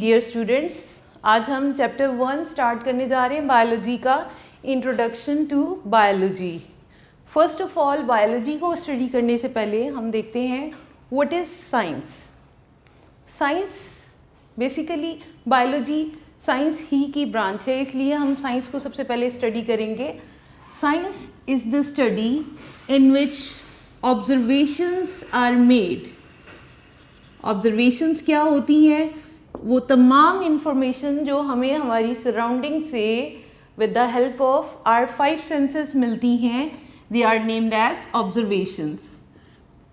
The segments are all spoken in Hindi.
डियर स्टूडेंट्स, आज हम चैप्टर 1 स्टार्ट करने जा रहे हैं बायोलॉजी का, introduction to biology. First of all biology को स्टडी करने से पहले हम देखते हैं what is science. Science basically biology science ही की ब्रांच है, इसलिए हम साइंस को सबसे पहले स्टडी करेंगे। Science is the study in which observations are made. Observations क्या होती हैं? वो तमाम इंफॉर्मेशन जो हमें हमारी सराउंडिंग से with the help of our 5 senses मिलती हैं, they are named as observations.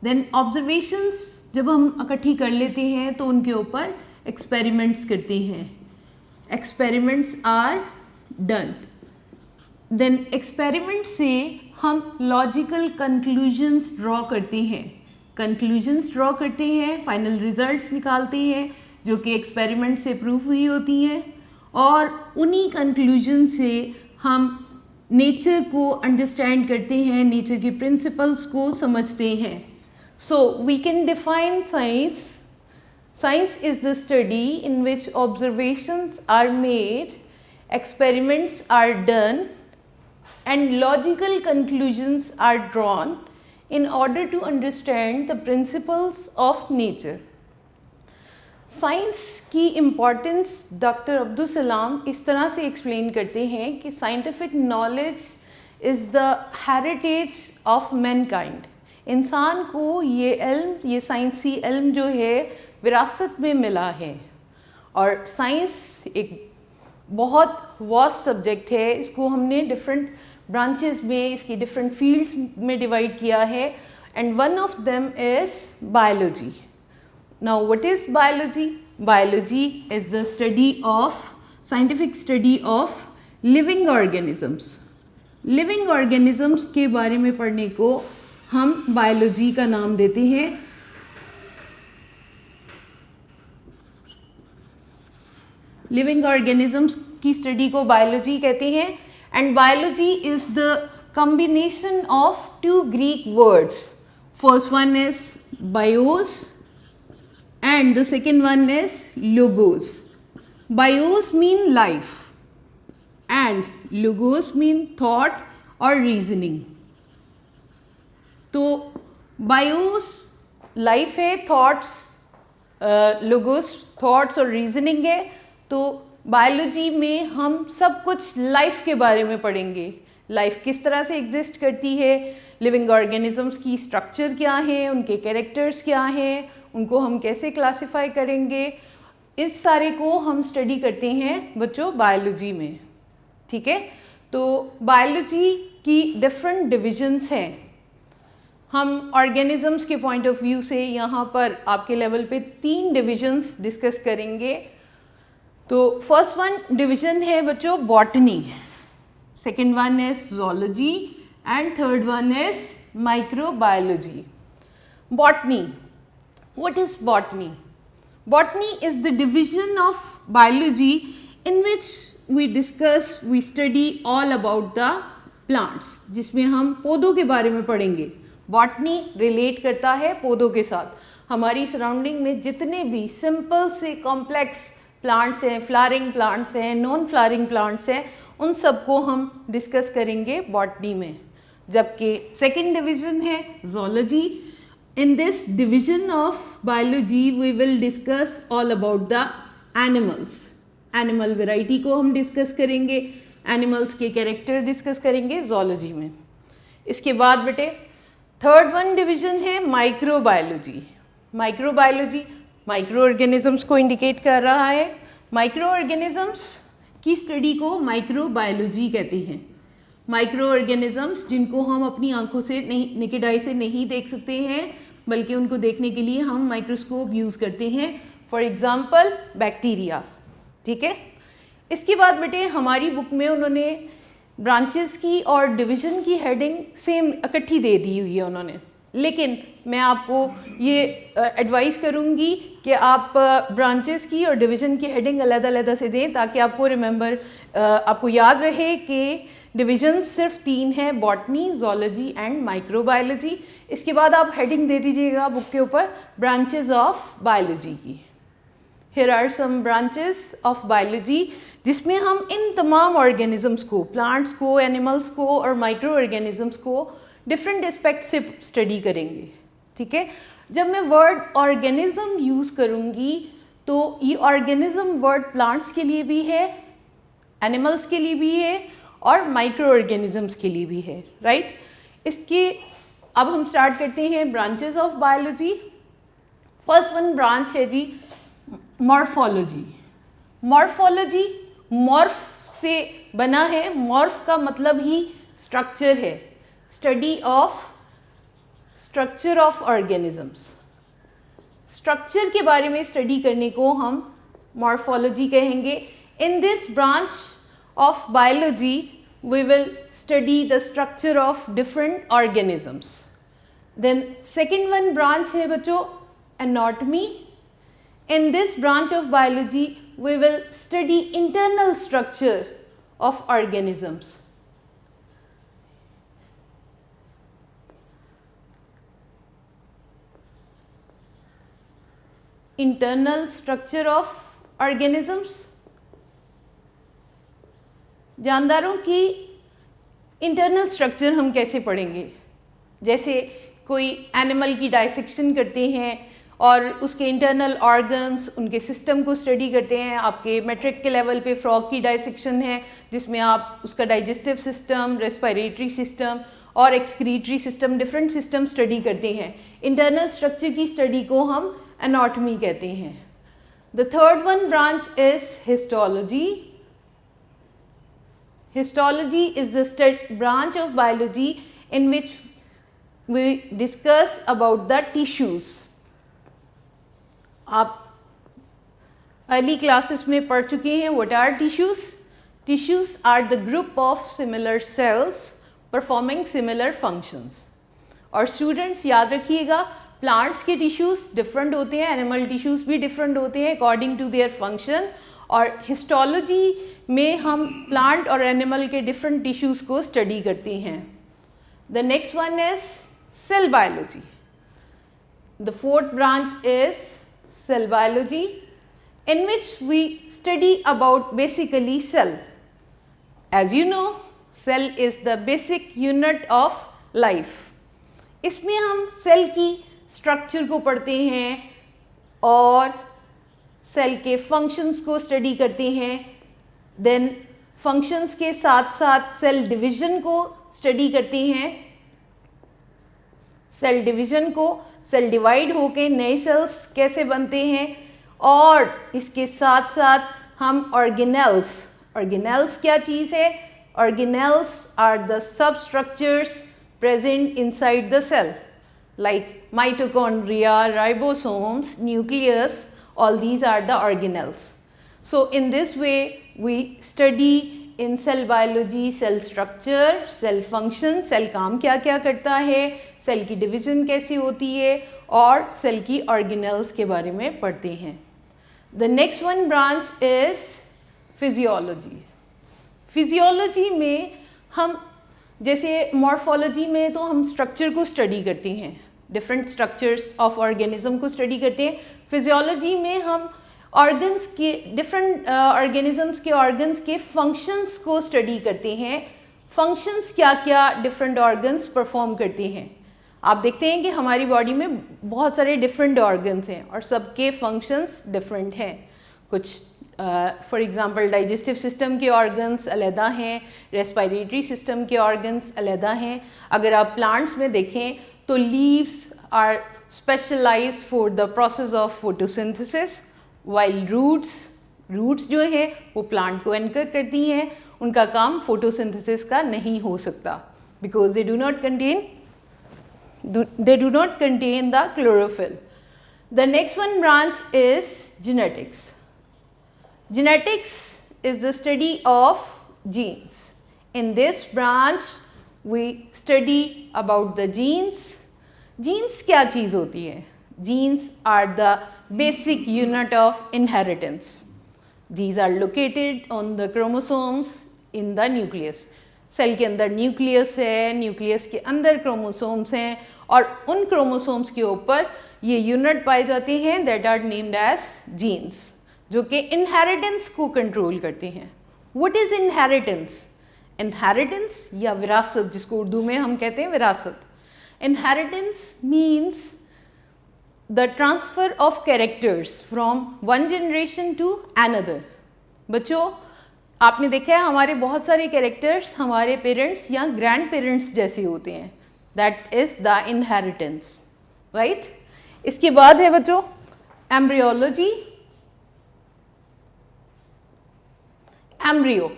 Then observations जब हम इकट्ठी कर लेते हैं तो उनके ऊपर एक्सपेरिमेंट्स करते हैं। Experiments are done. Then experiment से हम लॉजिकल कंक्लूजन्स ड्रॉ करते हैं। कंक्लूजन्स ड्रॉ करते हैं, फाइनल रिजल्ट्स निकालते हैं जो कि एक्सपेरिमेंट से प्रूफ हुई होती हैं, और उन्हीं कंक्लूजन से हम नेचर को अंडरस्टैंड करते हैं, नेचर के प्रिंसिपल्स को समझते हैं। So we can define science. Science is the study in which observations are made, experiments are done and logical conclusions are drawn in order to understand the principles of nature. Science की इम्पॉर्टेंस डॉक्टर अब्दुल सलाम इस तरह से एक्सप्लेन करते हैं कि scientific knowledge is the heritage of Mankind. इंसान को ये इल्म, ये साइंसी इल्म जो है विरासत में मिला है। और साइंस एक बहुत वास्ट सब्जेक्ट है, इसको हमने डिफरेंट ब्रांचेस में, इसकी डिफरेंट फील्ड्स में डिवाइड किया है, and one of them is biology. Now what is biology? Biology is the study of, scientific study of living organisms. Living organisms के बारे में पढ़ने को हम बायोलॉजी का नाम देते हैं। लिविंग ऑर्गेनिजम्स की स्टडी को बायोलॉजी कहते हैं। And biology is the combination of 2 Greek words. First one is bios and the second one is logos. Bios mean life and logos mean thought or reasoning. तो bios life है, thoughts, logos thoughts और reasoning है। तो बायोलॉजी में हम सब कुछ लाइफ के बारे में पढ़ेंगे। लाइफ किस तरह से एग्जिस्ट करती है, लिविंग ऑर्गेनिजम्स की स्ट्रक्चर क्या है, उनके कैरेक्टर्स क्या हैं, उनको हम कैसे क्लासिफाई करेंगे, इस सारे को हम स्टडी करते हैं बच्चों बायोलॉजी में। ठीक है, तो बायोलॉजी की डिफरेंट डिविजन्स हैं। हम ऑर्गेनिजम्स के पॉइंट ऑफ व्यू से यहाँ पर आपके लेवल पे 3 डिविजन्स डिस्कस करेंगे। तो फर्स्ट वन डिवीजन है बच्चों botany, second one is zoology and third one is microbiology. Botany, what is botany? Botany is the division of biology in which we study all about the plants, जिसमें हम पौधों के बारे में पढ़ेंगे। बॉटनी रिलेट करता है पौधों के साथ। हमारी सराउंडिंग में जितने भी सिंपल से कॉम्प्लेक्स प्लांट्स हैं, फ्लावरिंग प्लांट्स हैं, नॉन फ्लावरिंग प्लांट्स हैं, उन सबको हम डिस्कस करेंगे बॉटनी में। जबकि सेकंड डिवीजन है zoology. In this division of biology we will discuss all about the animals. Animal variety को हम डिस्कस करेंगे, एनिमल्स के कैरेक्टर डिस्कस करेंगे ज़ूलॉजी में। इसके बाद बेटे थर्ड वन डिवीजन है माइक्रोबायोलॉजी। माइक्रोबायोलॉजी माइक्रो ऑर्गेनिजम्स को इंडिकेट कर रहा है। माइक्रो ऑर्गेनिजम्स की स्टडी को माइक्रोबायोलॉजी कहते हैं। माइक्रो ऑर्गेनिजम्स जिनको हम अपनी आंखों से नहीं, नेकेड आई से नहीं देख सकते हैं, बल्कि उनको देखने के लिए हम माइक्रोस्कोप यूज़ करते हैं। For example bacteria. ठीक है, इसके बाद बेटे हमारी बुक में उन्होंने ब्रांचेस की और डिवीज़न की हेडिंग सेम इकट्ठी दे दी हुई है उन्होंने, लेकिन मैं आपको ये एडवाइस करूँगी कि आप ब्रांचेस की और डिवीज़न की हेडिंग अलग-अलग से दें, ताकि आपको आपको याद रहे कि डिवीज़न सिर्फ 3 हैं, बॉटनी, ज़ूलॉजी एंड माइक्रोबायोलॉजी। इसके बाद आप हेडिंग दे दीजिएगा बुक के ऊपर ब्रांचेस ऑफ बायोलॉजी की। here are some branches of biology जिसमें हम इन तमाम ऑर्गेनिजम्स को, प्लांट्स को, एनिमल्स को और माइक्रो ऑर्गेनिजम्स को डिफरेंट एस्पेक्ट से स्टडी करेंगे, ठीक है। जब मैं वर्ड ऑर्गेनिज्म यूज़ करूँगी तो ये ऑर्गेनिज्म वर्ड प्लांट्स के लिए भी है, एनिमल्स के लिए भी है और माइक्रो ऑर्गेनिजम्स के लिए भी है, राइट। इसके अब हम स्टार्ट करते हैं branches of biology. First one branch है जी मॉर्फोलॉजी। मॉर्फोलॉजी मॉर्फ से बना है, मॉर्फ का मतलब ही स्ट्रक्चर है, study of structure of organisms. Structure के बारे में स्टडी करने को हम मॉर्फोलॉजी कहेंगे। इन this branch of biology we will study the structure of different organisms. Then second one branch है बच्चों anatomy. In this branch of biology we will study internal structure of organisms. Internal structure of organisms, जानदारों की इंटरनल स्ट्रक्चर हम कैसे पढ़ेंगे। जैसे कोई एनिमल की डाइसेक्शन करते हैं और उसके इंटरनल ऑर्गन्स, उनके सिस्टम को स्टडी करते हैं। आपके मैट्रिक के लेवल पे फ्रॉग की डाइसेक्शन है जिसमें आप उसका डाइजेस्टिव सिस्टम, रेस्पिरेटरी सिस्टम और excretory system, different system study करते हैं। इंटरनल स्ट्रक्चर की स्टडी को हम एनाटॉमी कहते हैं। The third one branch is histology. Histology is the branch of biology in which we discuss about the tissues. आप early classes में पढ़ चुके हैं what are tissues? Tissues are the group of similar cells performing similar functions. और students याद रखिएगा plants के tissues different होते हैं, animal tissues भी different होते हैं according to their function। और हिस्टोलॉजी में हम प्लांट और एनिमल के डिफरेंट टिश्यूज़ को स्टडी करते हैं। The next one is cell biology. The fourth branch is cell biology in which we study about basically cell. As you know cell is the basic unit of life. इसमें हम सेल की स्ट्रक्चर को पढ़ते हैं और सेल के फंक्शंस को स्टडी करते हैं। देन फंक्शंस के साथ साथ सेल डिवीज़न को स्टडी करते हैं। सेल डिवीज़न को, सेल डिवाइड होकर नए सेल्स कैसे बनते हैं, और इसके साथ साथ हम ऑर्गेनेल्स। ऑर्गेनेल्स क्या चीज़ है? Organelles are the sub structures present inside the cell like mitochondria, ribosomes, nucleus, all these are the organelles. So in this way we study in cell biology cell structure, cell function, cell काम क्या क्या करता है, सेल की डिवीज़न कैसी होती है और सेल की ऑर्गेनेल्स के बारे में पढ़ते हैं। The next one branch is physiology. Physiology में हम जैसे मॉर्फोलॉजी में तो हम स्ट्रक्चर को स्टडी करते हैं, डिफरेंट स्ट्रक्चर्स ऑफ ऑर्गेनिज्म को स्टडी करते हैं। फिजियोलॉजी में हम ऑर्गन्स के, डिफरेंट ऑर्गेनिजम्स के ऑर्गन्स के फंक्शंस को स्टडी करते हैं। फंक्शंस क्या क्या डिफरेंट ऑर्गन्स परफॉर्म करते हैं। आप देखते हैं कि हमारी बॉडी में बहुत सारे डिफरेंट ऑर्गन्स हैं और सबके फंक्शंस डिफरेंट हैं। कुछ फॉर एग्जांपल डाइजेस्टिव सिस्टम के ऑर्गन्स अलहदा हैं, रेस्पिरेटरी सिस्टम के ऑर्गन्स अलहदा हैं। अगर आप प्लांट्स में देखें तो leaves are specialized for the process of photosynthesis, while roots जो हैं वो प्लांट को एंकर करती हैं, उनका काम फोटोसिंथेसिस का नहीं हो सकता because they do not contain the chlorophyll. The next one branch is genetics. Genetics is the study of genes. In this branch we study about the genes. Genes क्या चीज़ होती है? Genes are the basic unit of inheritance. These are located on the chromosomes in the nucleus. Cell के अंदर न्यूक्लियस है, न्यूक्लियस के अंदर क्रोमोसोम्स हैं और उन क्रोमोसोम्स के ऊपर ये यूनिट पाए जाते हैं that are named as genes. जो कि इनहेरिटेंस को कंट्रोल करते हैं। What is inheritance? इनहेरिटेंस या विरासत, जिसको उर्दू में हम कहते हैं विरासत। Inheritance means the transfer of characters from one generation to another. बच्चों, आपने देखा है हमारे बहुत सारे कैरेक्टर्स हमारे पेरेंट्स या ग्रैंड पेरेंट्स जैसे होते हैं। That is the inheritance, right. इसके बाद है बच्चों embryology. Embryo,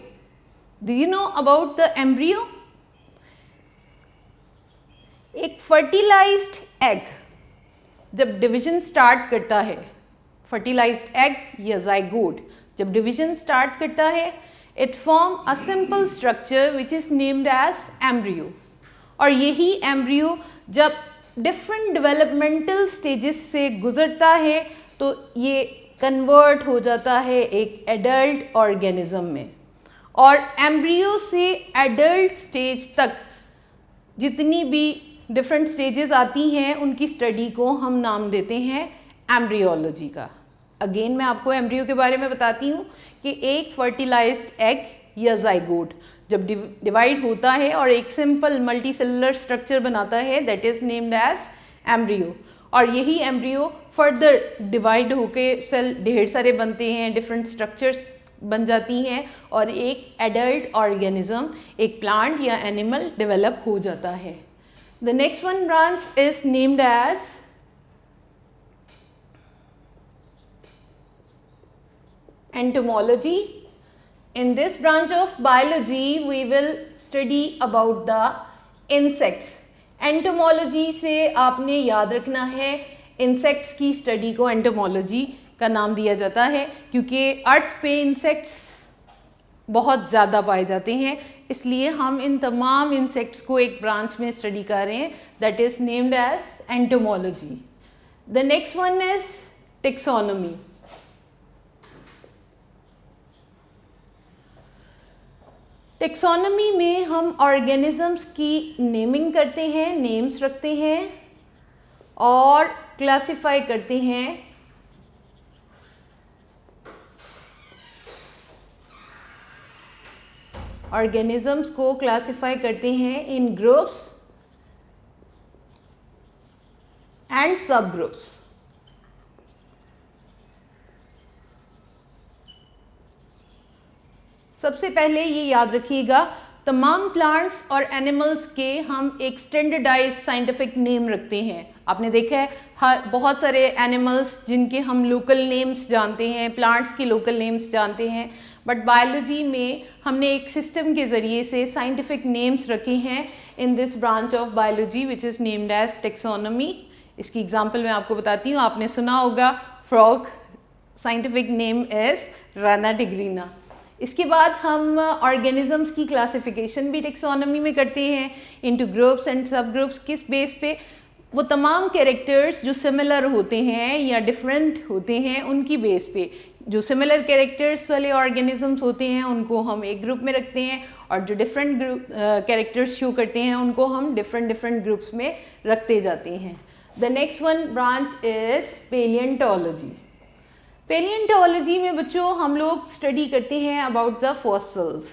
do you know about the embryo? एक फर्टिलाइज्ड एग जब डिवीजन स्टार्ट करता है, फर्टिलाइज्ड एग या जाइगोट जब डिवीजन स्टार्ट करता है, it form a simple structure which is named as embryo. और यही एम्ब्रियो जब डिफरेंट डेवलपमेंटल स्टेजेस से गुजरता है तो ये कन्वर्ट हो जाता है एक एडल्ट ऑर्गेनिज्म में। और एम्ब्रियो से एडल्ट स्टेज तक जितनी भी डिफरेंट स्टेजेस आती हैं उनकी स्टडी को हम नाम देते हैं एम्ब्रियोलॉजी का। अगेन मैं आपको एम्ब्रियो के बारे में बताती हूँ कि एक फर्टिलाइज्ड एग या जाइगोट जब डिवाइड होता है और एक सिंपल मल्टी सेलुलर स्ट्रक्चर बनाता है, that is named as embryo. और यही एम्ब्रियो फर्दर डिवाइड होके सेल ढेर सारे बनते हैं, डिफरेंट स्ट्रक्चर्स बन जाती हैं और एक एडल्ट ऑर्गेनिज्म, एक प्लांट या एनिमल डेवलप हो जाता है। The next one branch is named as entomology. In this branch of biology, we will study about the insects. Entomology से आपने याद रखना है insects की स्टडी को entomology का नाम दिया जाता है क्योंकि अर्थ पे insects बहुत ज़्यादा पाए जाते हैं, इसलिए हम इन तमाम इंसेक्ट्स को एक ब्रांच में स्टडी कर रहे हैं, that is named as entomology. The next one is taxonomy. Taxonomy में हम ऑर्गेनिजम्स की नेमिंग करते हैं, नेम्स रखते हैं और क्लासिफाई करते हैं ऑर्गेनिजम्स को क्लासिफाई करते हैं इन ग्रुप्स एंड सब ग्रुप्स। सबसे पहले ये याद रखिएगा, तमाम प्लांट्स और एनिमल्स के हम एक स्टैंडर्डाइज साइंटिफिक नेम रखते हैं। आपने देखा है बहुत सारे एनिमल्स जिनके हम लोकल नेम्स जानते हैं, प्लांट्स के लोकल नेम्स जानते हैं, बट बायोलॉजी में हमने एक सिस्टम के ज़रिए से साइंटिफिक नेम्स रखे हैं in this branch of biology which is named as taxonomy. इसकी एग्जांपल मैं आपको बताती हूँ, आपने सुना होगा frog, scientific name is rana tigrina. इसके बाद हम ऑर्गेनिजम्स की क्लासिफिकेशन भी टेक्सोनॉमी में करते हैं इनटू ग्रुप्स एंड सब ग्रुप्स। किस बेस पे? वो तमाम कैरेक्टर्स जो सिमिलर होते हैं या डिफरेंट होते हैं उनकी बेस पे। जो सिमिलर कैरेक्टर्स वाले ऑर्गेनिजम्स होते हैं उनको हम एक ग्रुप में रखते हैं और जो डिफरेंट ग्रुप कैरेक्टर्स शो करते हैं उनको हम डिफरेंट ग्रुप्स में रखते जाते हैं। The next one branch is palaeontology. Palaeontology में बच्चों हम लोग स्टडी करते हैं अबाउट द फॉसिल्स।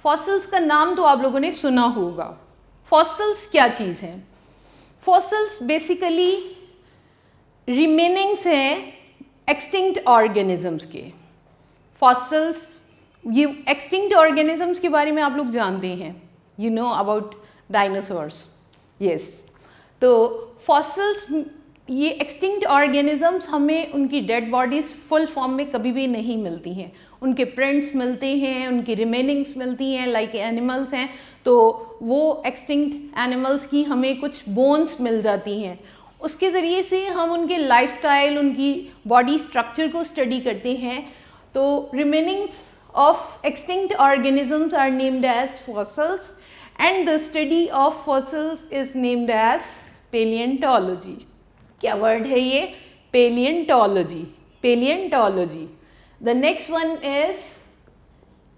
फॉसिल्स का नाम तो आप लोगों ने सुना होगा। फॉसिल्स क्या चीज़ है? फॉसिल्स बेसिकली रिमेनिंग्स हैं एक्सटिंक्ट ऑर्गेनिजम्स के। फॉसिल्स, ये एक्सटिंक्ट ऑर्गेनिजम्स के बारे में आप लोग जानते हैं, you know about dinosaurs, yes. तो फॉसिल्स, ये एक्सटिंक्ट ऑर्गेनिजम्स हमें उनकी डेड बॉडीज़ फुल फॉर्म में कभी भी नहीं मिलती हैं, उनके प्रिंट्स मिलते हैं, उनकी रिमेनिंग्स मिलती हैं, लाइक एनिमल्स हैं तो वो एक्सटिंक्ट एनिमल्स की हमें कुछ बोन्स मिल जाती हैं। उसके ज़रिए से हम उनके लाइफस्टाइल, उनकी बॉडी स्ट्रक्चर को स्टडी करते हैं। तो remainings of extinct organisms are named as fossils and the study of fossils is named as palaeontology. क्या वर्ड है ये? Palaeontology, palaeontology. The next one is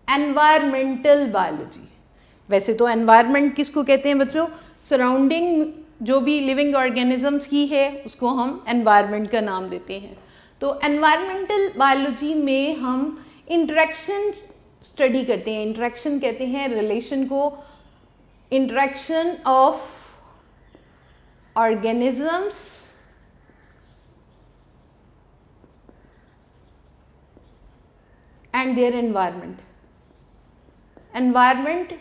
environmental biology. वैसे तो एनवायरनमेंट किसको कहते हैं बच्चों? सराउंडिंग जो भी लिविंग ऑर्गेनिजम्स की है उसको हम एनवायरनमेंट का नाम देते हैं। तो एनवायरमेंटल बायोलॉजी में हम इंटरेक्शन स्टडी करते हैं। इंटरेक्शन कहते हैं रिलेशन को, interaction of organisms and their environment. Environment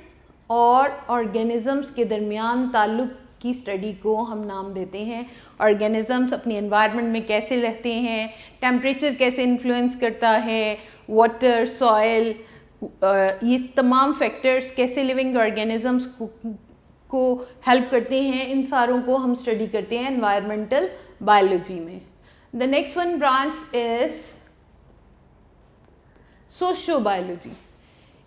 और ऑर्गेनिजम्स के दरमियान ताल्लुक़ की स्टडी को हम नाम देते हैं। ऑर्गेनिजम्स अपनी एनवायरनमेंट में कैसे रहते हैं, टेम्परेचर कैसे इन्फ्लुएंस करता है, वाटर, सॉइल, ये तमाम फैक्टर्स कैसे लिविंग ऑर्गेनिजम्स को हेल्प करते हैं, इन सारों को हम स्टडी करते हैं एनवायरमेंटल बायोलॉजी में। The next one branch is socio biology.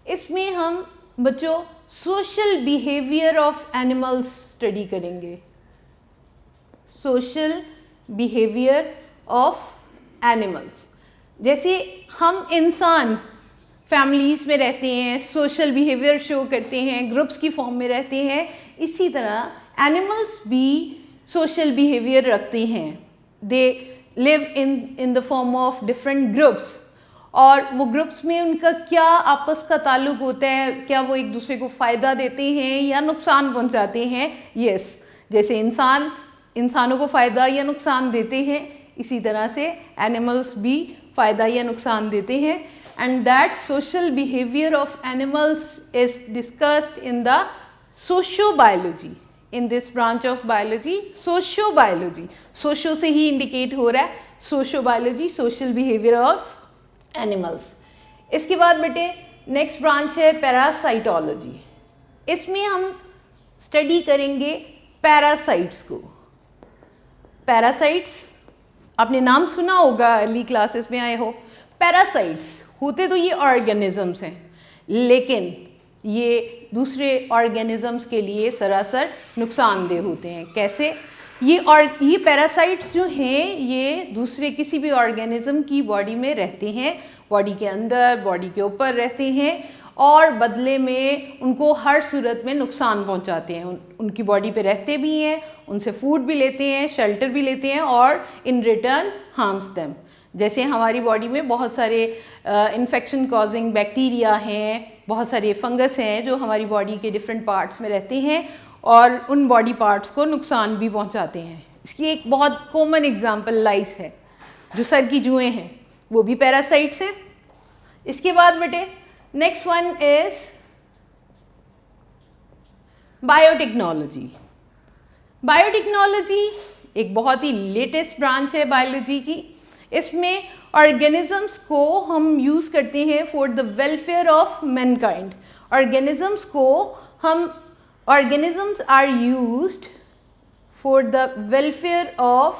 इसमें हम बच्चों social behaviour of animals study करेंगे। सोशल बिहेवियर ऑफ एनिमल्स, जैसे हम इंसान फैमिलीज़ में रहते हैं, सोशल बिहेवियर शो करते हैं, ग्रुप्स की फॉर्म में रहते हैं, इसी तरह एनिमल्स भी सोशल बिहेवियर रखते हैं। They live in the form of different groups, और वो ग्रुप्स में उनका क्या आपस का ताल्लुक होता है, क्या वो एक दूसरे को फ़ायदा देते हैं या नुकसान पहुंचाते हैं। यस, जैसे इंसानों को फ़ायदा या नुकसान देते हैं, इसी तरह से एनिमल्स भी फ़ायदा या नुकसान देते हैं। And that social behaviour of animals is discussed in the socio biology. In this branch of biology, socio biology, socio से ही इंडिकेट हो रहा है, socio biology, social behaviour of animals. इसके बाद बेटे नेक्स्ट ब्रांच है पैरासाइटोलॉजी। इसमें हम स्टडी करेंगे पैरासाइट्स को। पैरासाइट्स आपने नाम सुना होगा, अर्ली क्लासेस में आए हो। पैरासाइट्स होते तो ये ऑर्गेनिजम्स हैं, लेकिन ये दूसरे ऑर्गेनिजम्स के लिए सरासर नुकसानदेह होते हैं। कैसे? ये पैरासाइट्स जो हैं ये दूसरे किसी भी ऑर्गेनिज्म की बॉडी में रहते हैं, बॉडी के अंदर, बॉडी के ऊपर रहते हैं, और बदले में उनको हर सूरत में नुकसान पहुंचाते हैं। उनकी बॉडी पे रहते भी हैं, उनसे फूड भी लेते हैं, शेल्टर भी लेते हैं, और इन रिटर्न हार्म्स देम। जैसे हमारी बॉडी में बहुत सारे इन्फेक्शन कॉजिंग बैक्टीरिया हैं, बहुत सारे फंगस हैं जो हमारी बॉडी के डिफरेंट पार्ट्स में रहते हैं और उन बॉडी पार्ट्स को नुकसान भी पहुंचाते हैं। इसकी एक बहुत कॉमन एग्जांपल लाइस है, जो सर की जुएँ हैं वो भी पैरासाइट्स हैं। इसके बाद बेटे next one is biotechnology. Biotechnology एक बहुत ही लेटेस्ट ब्रांच है बायोलॉजी की। इसमें ऑर्गेनिजम्स को हम यूज़ करते हैं for the welfare of Mankind. Organisms are used for the welfare of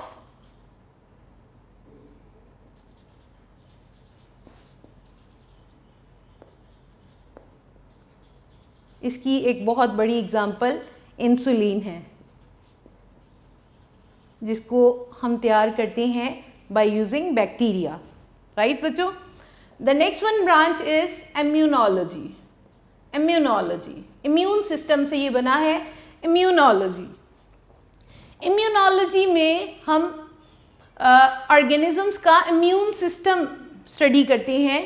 इसकी एक बहुत बड़ी एग्जाम्पल इंसुलिन है, जिसको हम तैयार करते हैं बाय यूजिंग बैक्टीरिया। राइट बच्चों? The next one branch is immunology. Immune system से ये बना है इम्यूनोलॉजी। इम्यूनोलॉजी में हम ऑर्गेनिजम्स का इम्यून सिस्टम स्टडी करते हैं।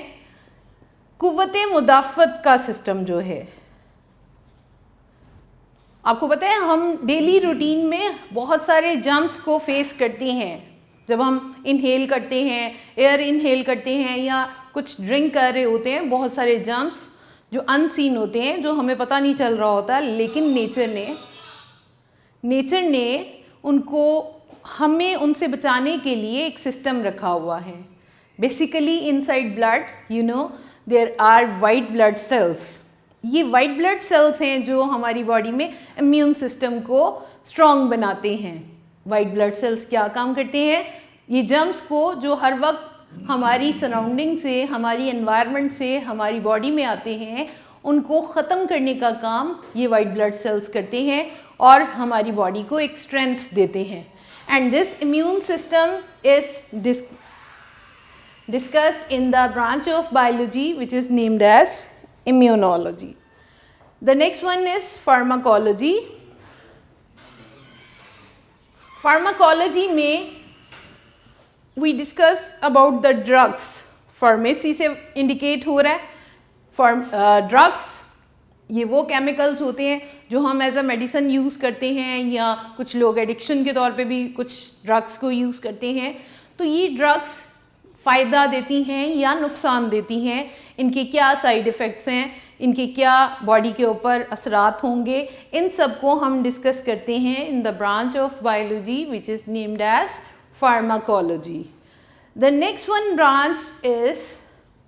कुव्वते मुदाफ़त का सिस्टम जो है, आपको पता है हम डेली रूटीन में बहुत सारे जर्म्स को फेस करते हैं। जब हम इनहेल करते हैं, एयर इनहेल करते हैं, या कुछ ड्रिंक कर रहे होते हैं, बहुत सारे जर्म्स जो अनसीन होते हैं, जो हमें पता नहीं चल रहा होता, लेकिन नेचर ने उनको, हमें उनसे बचाने के लिए एक सिस्टम रखा हुआ है। Basically inside blood there are white blood cells. ये वाइट ब्लड सेल्स हैं जो हमारी बॉडी में इम्यून सिस्टम को स्ट्रॉन्ग बनाते हैं। वाइट ब्लड सेल्स क्या काम करते हैं? ये जर्म्स को जो हर वक्त हमारी सराउंडिंग से, हमारी एनवायरनमेंट से हमारी बॉडी में आते हैं, उनको ख़त्म करने का काम ये वाइट ब्लड सेल्स करते हैं और हमारी बॉडी को एक स्ट्रेंथ देते हैं। And this immune system is discussed in the branch of biology which is named as immunology. The next one is pharmacology. Pharmacology में we discuss about the drugs, pharmacy से इंडिकेट हो रहा है। ड्रग्स ये वो केमिकल्स होते हैं जो हम एज अ मेडिसिन यूज़ करते हैं, या कुछ लोग एडिक्शन के तौर पे भी कुछ ड्रग्स को यूज़ करते हैं। तो ये ड्रग्स फ़ायदा देती हैं या नुकसान देती हैं, इनके क्या साइड इफ़ेक्ट्स हैं, इनके क्या बॉडी के ऊपर असरात होंगे, इन सब को हम डिस्कस करते हैं in the branch of biology which is named as pharmacology. The next one branch is,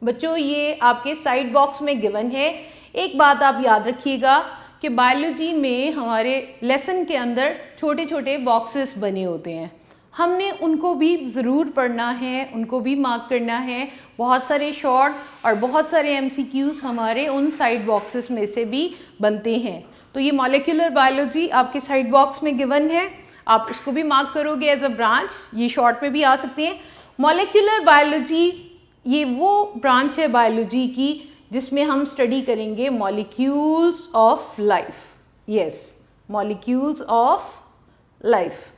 बच्चों ये आपके साइड बॉक्स में गिवन है। एक बात आप याद रखिएगा कि बायोलॉजी में हमारे लेसन के अंदर छोटे छोटे बॉक्सेस बने होते हैं, हमने उनको भी ज़रूर पढ़ना है, उनको भी मार्क करना है। बहुत सारे शॉर्ट और बहुत सारे MCQs हमारे उन साइड बॉक्सेस में से भी बनते हैं। तो ये मॉलिक्यूलर बायोलॉजी आपके साइड बॉक्स में गिवन है, आप उसको भी मार्क करोगे एज अ ब्रांच, ये शॉर्ट में भी आ सकते हैं। मॉलिक्यूलर बायोलॉजी ये वो ब्रांच है बायोलॉजी की जिसमें हम स्टडी करेंगे molecules of life. Yes, molecules of life.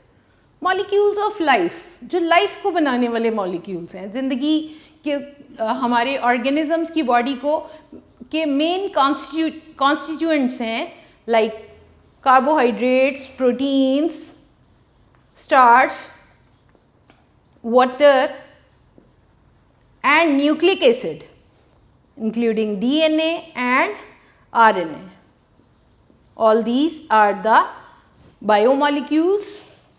Molecules of life, जो लाइफ को बनाने वाले मॉलिक्यूल्स हैं, ज़िंदगी के हमारे ऑर्गेनिजम्स की बॉडी को के मेन कॉन्स्टिट्यूएंट्स हैं, like carbohydrates, proteins, starch, water and nucleic acid including DNA and RNA. All these are the biomolecules,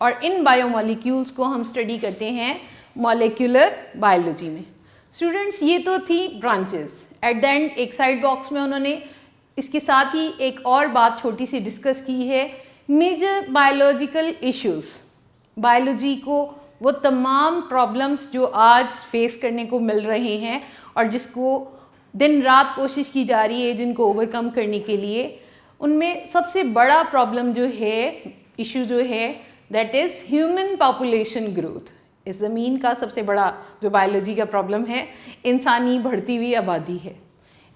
और इन बायोमोलिक्यूल्स को हम स्टडी करते हैं मॉलिक्यूलर बायोलॉजी में। स्टूडेंट्स ये तो थी ब्रांचेस। एट द एंड एक साइड बॉक्स में उन्होंने इसके साथ ही एक और बात छोटी सी डिस्कस की है, मेजर बायोलॉजिकल इश्यूज। बायोलॉजी को वो तमाम प्रॉब्लम्स जो आज फेस करने को मिल रहे हैं और जिसको दिन रात कोशिश की जा रही है जिनको ओवरकम करने के लिए, उनमें सबसे बड़ा प्रॉब्लम जो है, इशू जो है, that is human population growth. इस ज़मीन का सबसे बड़ा जो बायोलॉजी का प्रॉब्लम है, इंसानी बढ़ती हुई आबादी है।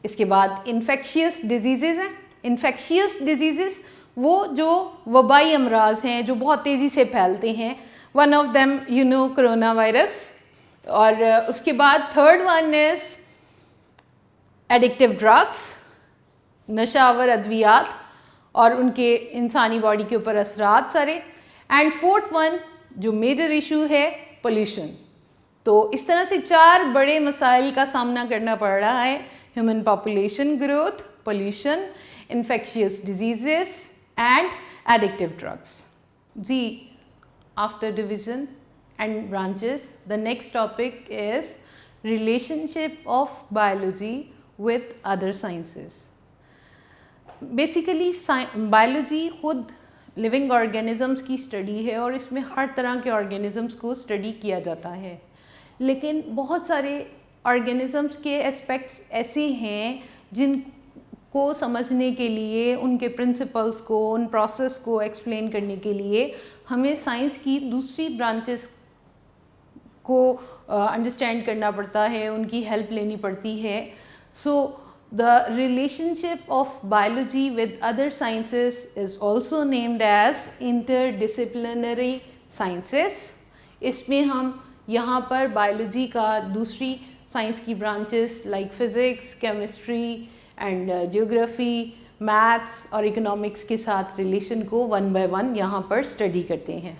इसके बाद इन्फेक्शियस डिजीज़ेज़ हैं। इन्फेक्शियस डिजीज़ेज़ वो जो वबाई अमराज हैं जो बहुत तेज़ी से फैलते हैं, one of them you know corona virus. और उसके बाद third one is addictive drugs, नशावर अद्वियात और उनके इंसानी बॉडी के ऊपर असरात सारे। एंड फोर्थ वन जो मेजर इशू है, पोल्यूशन। तो इस तरह से 4 बड़े मसाइल का सामना करना पड़ रहा है, human population growth, pollution, infectious diseases and addictive drugs. जी, after division and branches, the next topic is relationship of biology with other sciences. Basically biology खुद लिविंग ऑर्गेनिजम्स की स्टडी है और इसमें हर तरह के ऑर्गेनिजम्स को स्टडी किया जाता है, लेकिन बहुत सारे ऑर्गेनिजम्स के एस्पेक्ट्स ऐसे हैं जिनको समझने के लिए, उनके प्रिंसिपल्स को, उन प्रोसेस को एक्सप्लेन करने के लिए हमें साइंस की दूसरी ब्रांचेस को अंडरस्टैंड करना पड़ता है, उनकी हेल्प लेनी पड़ती है। So the relationship of biology with other sciences is also named as interdisciplinary sciences. इसमें हम यहाँ पर बायोलॉजी का दूसरी साइंस की branches like physics, chemistry and geography, maths और इकोनॉमिक्स के साथ रिलेशन को 1 by 1 यहाँ पर स्टडी करते हैं।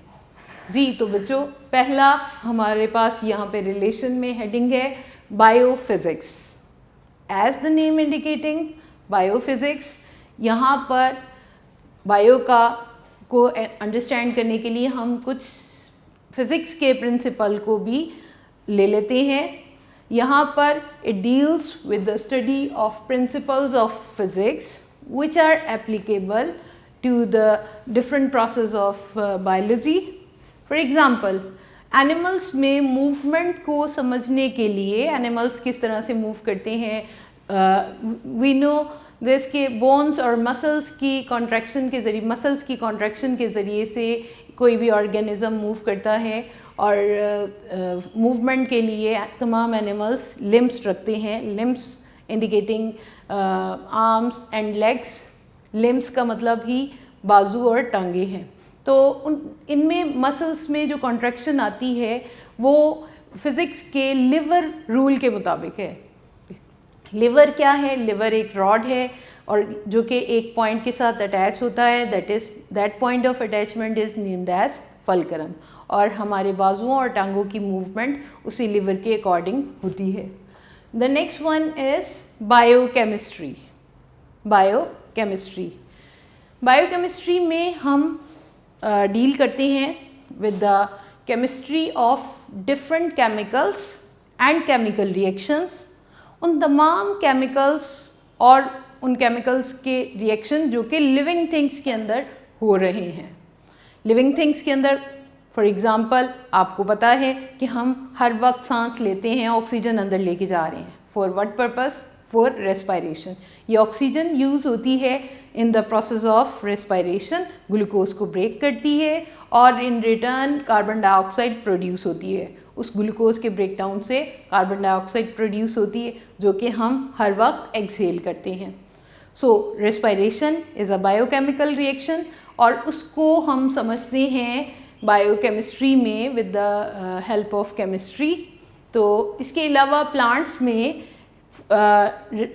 जी, तो बच्चों पहला हमारे पास यहाँ पे रिलेशन में हेडिंग है biophysics. As the name indicating, biophysics, यहाँ पर बायो को अंडरस्टैंड करने के लिए हम कुछ फिज़िक्स के प्रिंसिपल को भी ले लेते हैं। यहाँ पर it deals with the study of principles of physics which are applicable to the different process of biology. For example, animals में मूवमेंट को समझने के लिए, एनिमल्स किस तरह से मूव करते हैं, वी नो दिस के बोन्स और मसल्स की कॉन्ट्रैक्शन के ज़रिए, मसल्स की कॉन्ट्रैक्शन के ज़रिए से कोई भी ऑर्गेनिज़म मूव करता है। और मूवमेंट के लिए तमाम एनिमल्स लिम्स रखते हैं, limbs indicating arms and legs. Limbs का मतलब ही बाजू और टांगे हैं। तो इनमें मसल्स में जो कॉन्ट्रैक्शन आती है वो फिज़िक्स के लिवर रूल के मुताबिक है। लिवर क्या है? लिवर एक रॉड है और जो कि एक पॉइंट के साथ अटैच होता है, that point of attachment is named as fulcrum, और हमारे बाजुओं और टांगों की मूवमेंट उसी लिवर के अकॉर्डिंग होती है। The next one is biochemistry. Biochemistry में हम डील करते हैं with the chemistry of different chemicals and chemical reactions. उन तमाम केमिकल्स और उन केमिकल्स के रिएक्शन जो कि लिविंग थिंग्स के अंदर हो रहे हैं। लिविंग थिंग्स के अंदर फॉर एग्ज़ाम्पल आपको पता है कि हम हर वक्त सांस लेते हैं, ऑक्सीजन अंदर लेके जा रहे हैं। For what purpose? For respiration. ये ऑक्सीजन यूज़ होती है in the process of respiration, glucose को ब्रेक करती है और in return carbon dioxide produce होती है। उस ग्लूकोज के ब्रेकडाउन से कार्बन डाइऑक्साइड प्रोड्यूस होती है जो कि हम हर वक्त एक्सहेल करते हैं। So respiration is a biochemical reaction और उसको हम समझते हैं बायोकेमिस्ट्री में with the help of chemistry. तो इसके अलावा प्लांट्स में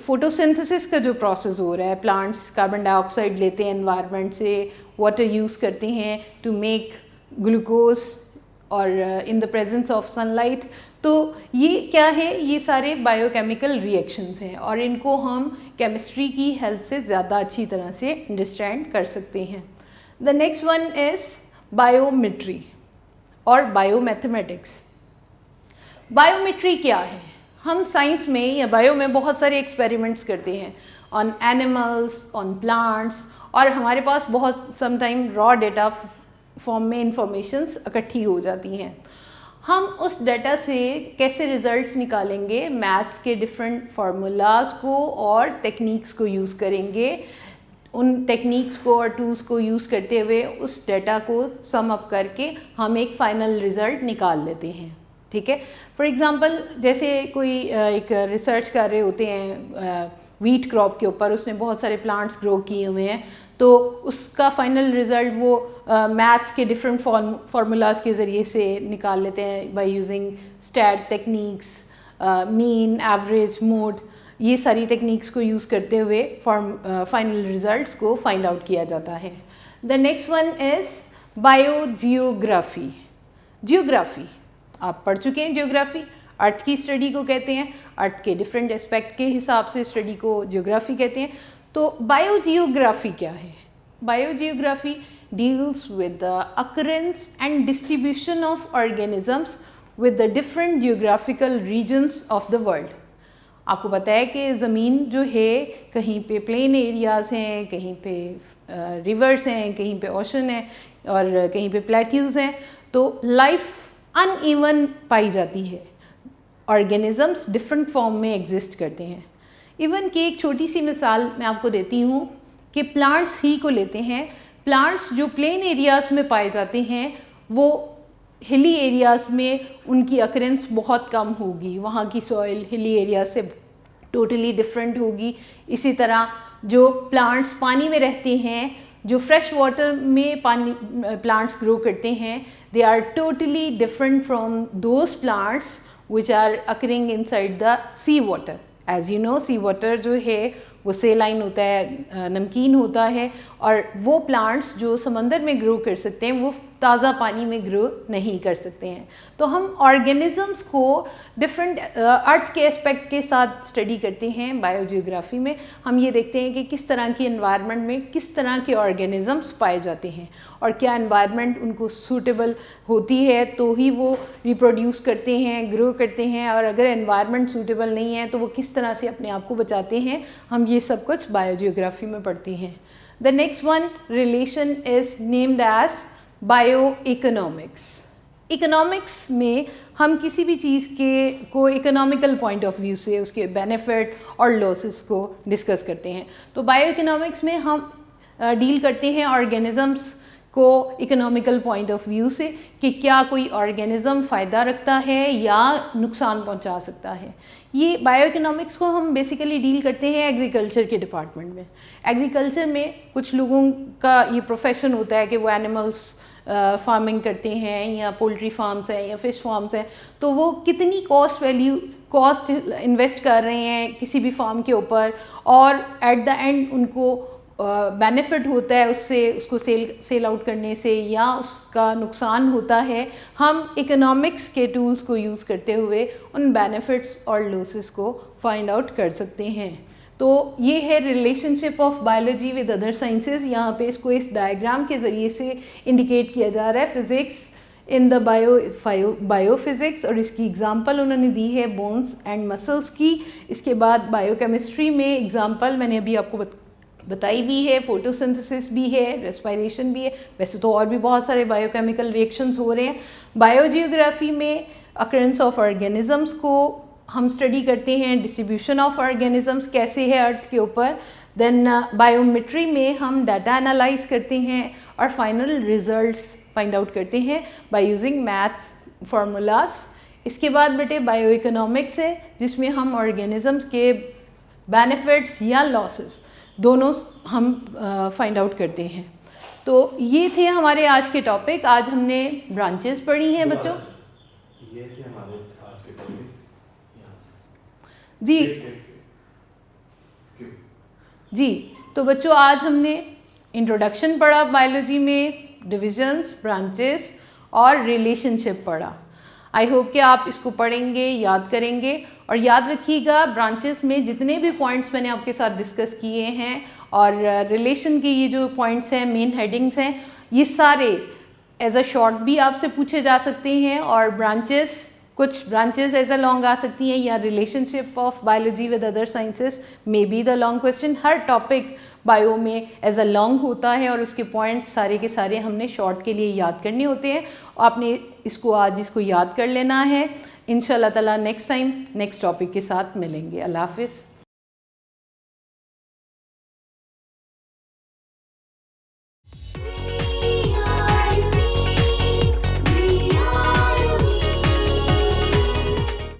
फोटोसिंथेसिस का जो प्रोसेस हो रहा है, प्लांट्स कार्बन डाइऑक्साइड लेते हैं एनवायरनमेंट से, वाटर यूज़ करते हैं टू मेक ग्लूकोज और in the presence of sunlight. तो ये क्या है? ये सारे बायोकेमिकल रिएक्शंस हैं और इनको हम केमिस्ट्री की हेल्प से ज़्यादा अच्छी तरह से अंडरस्टैंड कर सकते हैं। The next one is biometry और बायोमैथमेटिक्स। बायोमेट्री क्या है? हम साइंस में या बायो में बहुत सारे एक्सपेरिमेंट्स करते हैं ऑन एनिमल्स, ऑन प्लांट्स, और हमारे पास बहुत समटाइम रॉ डेटा फॉर्म में इंफॉर्मेशंस इकट्ठी हो जाती हैं। हम उस डाटा से कैसे रिजल्ट्स निकालेंगे? मैथ्स के डिफरेंट फार्मूलाज को और टेक्निक्स को यूज़ करेंगे। उन टेक्निक्स को और टूल्स को यूज़ करते हुए उस डाटा को सम अप करके हम एक फ़ाइनल रिज़ल्ट निकाल लेते हैं। ठीक है। फॉर एग्ज़ाम्पल जैसे कोई एक रिसर्च कर रहे होते हैं वीट क्रॉप के ऊपर, उसने बहुत सारे प्लांट्स ग्रो किए हुए हैं, तो उसका फाइनल रिज़ल्ट वो मैथ्स के डिफरेंट फार्मूलाज के ज़रिए से निकाल लेते हैं by using stat techniques, mean, average, mode, ये सारी टेक्निक्स को यूज़ करते हुए फाइनल रिज़ल्ट्स को फाइंड आउट किया जाता है। The next one is biogeography. Geography आप पढ़ चुके हैं। जियोग्राफी अर्थ की स्टडी को कहते हैं, अर्थ के डिफरेंट एस्पेक्ट के हिसाब से स्टडी को जियोग्राफी कहते हैं। तो बायोजियोग्राफी क्या है? Biogeography deals with the occurrence and distribution of organisms with the different geographical regions of the world. आपको पता है कि ज़मीन जो है कहीं पे प्लेन एरियाज़ हैं, कहीं पे रिवर्स हैं, कहीं पे ओशन है और कहीं पे प्लेट्यूज़ हैं। तो लाइफ अनइवन पाई जाती है, ऑर्गेनिजम्स डिफरेंट फॉर्म में एग्जिस्ट करते हैं। इवन कि एक छोटी सी मिसाल मैं आपको देती हूँ कि प्लांट्स ही को लेते हैं। प्लांट्स जो प्लेन एरियाज़ में पाए जाते हैं वो हिली एरियाज़ में उनकी अकरेंस बहुत कम होगी, वहाँ की सॉइल हिली एरिया से टोटली डिफरेंट होगी। इसी तरह जो प्लांट्स पानी में रहते हैं, जो फ्रेश वाटर में पानी प्लांट्स ग्रो करते हैं, they are totally different from those plants which are occurring inside the sea water. As you know, sea water जो है वो सेलाइन होता है, नमकीन होता है, और वो प्लांट्स जो समंदर में ग्रो कर सकते हैं वो ताज़ा पानी में ग्रो नहीं कर सकते हैं। तो हम ऑर्गेनिजम्स को डिफरेंट अर्थ के एस्पेक्ट के साथ स्टडी करते हैं। बायोजियोग्राफी में हम ये देखते हैं कि किस तरह की एनवायरनमेंट में किस तरह के ऑर्गेनिजम्स पाए जाते हैं और क्या एनवायरनमेंट उनको सूटेबल होती है तो ही वो रिप्रोड्यूस करते हैं, ग्रो करते हैं, और अगर एनवायरनमेंट सूटेबल नहीं है तो वो किस तरह से अपने आप को बचाते हैं। हम ये सब कुछ बायोजियोग्राफी में पढ़ते हैं। The next one relation is named as bio economics. Economics में हम किसी भी चीज़ के को इकोनॉमिकल पॉइंट ऑफ व्यू से उसके बेनिफिट और लॉसेस को डिस्कस करते हैं। तो बायो इकोनॉमिक्स में हम डील करते हैं ऑर्गेनिजम्स को इकोनॉमिकल पॉइंट ऑफ व्यू से कि क्या कोई ऑर्गेनिज़म फ़ायदा रखता है या नुकसान पहुंचा सकता है। ये बायो इकोनॉमिक्स को हम बेसिकली डील करते हैं एग्रीकल्चर के डिपार्टमेंट में। एग्रीकल्चर में कुछ लोगों का ये प्रोफेशन होता है कि वो एनिमल्स फार्मिंग करते हैं या पोल्ट्री फार्म्स हैं या फिश फार्म्स हैं, तो वो कितनी कॉस्ट इन्वेस्ट कर रहे हैं किसी भी फार्म के ऊपर, और एट द एंड उनको बेनिफिट होता है उससे, उसको सेल आउट करने से, या उसका नुकसान होता है। हम इकोनॉमिक्स के टूल्स को यूज़ करते हुए उन बेनिफिट्स और लॉसेस को फाइंड आउट कर सकते हैं। तो ये है relationship of biology with other sciences. यहाँ पे इसको इस डायग्राम के ज़रिए से इंडिकेट किया जा रहा है, फिज़िक्स इन द बायोफिज़िक्स, और इसकी एग्जांपल उन्होंने दी है बोन्स एंड मसल्स की। इसके बाद बायोकेमिस्ट्री में एग्जांपल मैंने अभी आपको बताई भी है, फोटोसिंथेसिस भी है, रेस्पिरेशन भी है, वैसे तो और भी बहुत सारे बायोकेमिकल रिएक्शंस हो रहे हैं। बायोजियोग्राफी में अकरेंस ऑफ ऑर्गेनिजम्स को हम स्टडी करते हैं, डिस्ट्रीब्यूशन ऑफ ऑर्गेनिजम्स कैसे है अर्थ के ऊपर। देन बायोमेट्री में हम डाटा एनालाइज करते हैं और फाइनल रिजल्ट्स फाइंड आउट करते हैं बाय यूजिंग मैथ फार्मूलाज। इसके बाद बेटे बायो इकोनॉमिक्स है, जिसमें हम ऑर्गेनिजम्स के बेनिफिट्स या लॉसेस दोनों हम फाइंड आउट करते हैं। तो ये थे हमारे आज के टॉपिक। आज हमने ब्रांचेस पढ़ी हैं बच्चों। ये थे हमारे आज के टॉपिक जी जी। तो बच्चों आज हमने इंट्रोडक्शन पढ़ा बायोलॉजी में, डिविजन्स, ब्रांचेस और रिलेशनशिप पढ़ा। आई होप कि आप इसको पढ़ेंगे, याद करेंगे, और याद रखिएगा ब्रांचेस में जितने भी पॉइंट्स मैंने आपके साथ डिस्कस किए हैं और रिलेशन के ये जो पॉइंट्स हैं, मेन हेडिंग्स हैं, ये सारे एज अ शॉर्ट भी आपसे पूछे जा सकते हैं, और कुछ ब्रांचेस एज अ लॉन्ग आ सकती हैं, या relationship of biology with other sciences may be the long question. Her topic bio में एज अ लॉन्ग होता है और उसके पॉइंट्स सारे के सारे हमने शॉर्ट के लिए याद करने होते हैं। आपने इसको याद कर लेना है। इंशाल्लाह ताला नेक्स्ट टाइम नेक्स्ट टॉपिक के साथ मिलेंगे। अल्लाह हाफिज़।